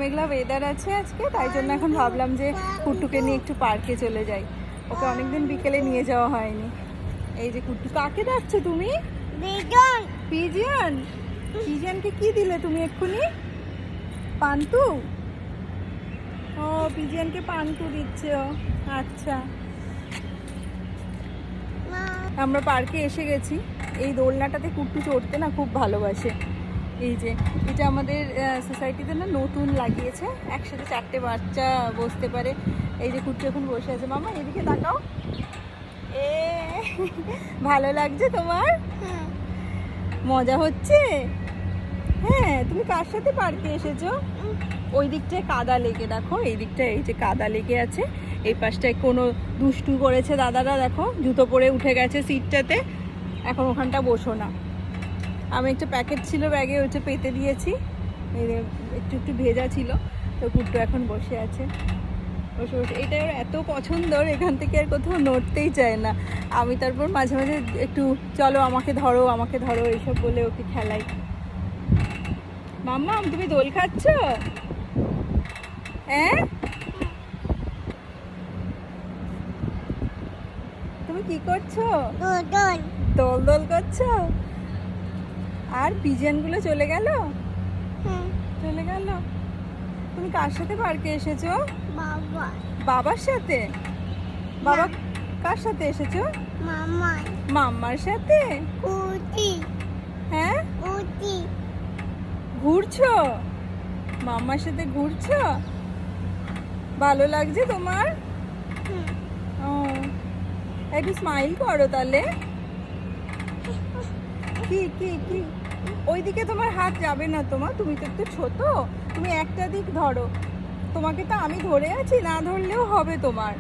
মেঘলা weather আছে আজকে, তাই জন্য এখন ভাবলাম যে কুট্টুকে নিয়ে একটু পার্কে চলে যাই। ওকে অনেকদিন বিকেলে নিয়ে যাওয়া হয়নি। এই যে কুট্টু, কাকে ডাকছো তুমি? পিজিয়ন। পিজিয়নকে কি দিলে তুমি এক্ষুনি? পান্তু? ও, পিজিয়নকে পান্তু দিচ্ছ। আচ্ছা, আমরা পার্কে এসে গেছি। এই দোলনাটাতে কুট্টু চড়তে না খুব ভালোবাসে। এই যে এটা আমাদের সোসাইটিতে না নতুন লাগিয়েছে, একসাথে 4টে বাচ্চা বসতে পারে। এই যে কুট্টু এখন বসে আছে। মামা এদিকে তাকাও। এ ভালো লাগছে তোমার? মজা হচ্ছে? হ্যাঁ, তুমি কার সাথে পার্কে এসেছো? ওই দিকটায় কাদা লেগে, দেখো এই দিকটায় এই যে কাদা লেগে আছে। এই পাশটায় কোনো দুষ্টু করেছে দাদারা, দেখো জুতো পরে উঠে গেছে সিটটাতে। এখন ওখানটা বসো না। আমি একটা প্যাকেট ছিল ব্যাগে, ওইটা পেতে দিয়েছি, একটু একটু ভেজা ছিল। তো কুট্টু এখন বসে আছে, বসে বসে। এটা ওর এত পছন্দর, এখান থেকে আর কোথাও নড়তেই চায় না। আমি তারপর মাঝে মাঝে একটু চলো আমাকে ধরো আমাকে ধরো এইসব বলে ওকে খেলাই। মাম্মা তুমি দোল খাচ্ছ? হ্যাঁ, তুমি কি করছো? দোল দোল করছো? আর পিজিয়নগুলো চলে গেল? চলে গেল। তুমি কার সাথে পার্কে এসেছো? বাবার সাথে? বাবা কার সাথে এসেছো? মাম্মার সাথে? হ্যাঁ, ঘুরছো? মাম্মার সাথে ঘুরছো? ভালো লাগছে তোমার? ও, একটু স্মাইল করো তাহলে। কি কি কি ওইদিকে তোমার হাত যাবে না তোমার, তুমি তো একটু ছোট, তুমি একটা দিক ধরো। তোমাকে তো আমি ধরে আছি, না ধরলেও হবে তোমার।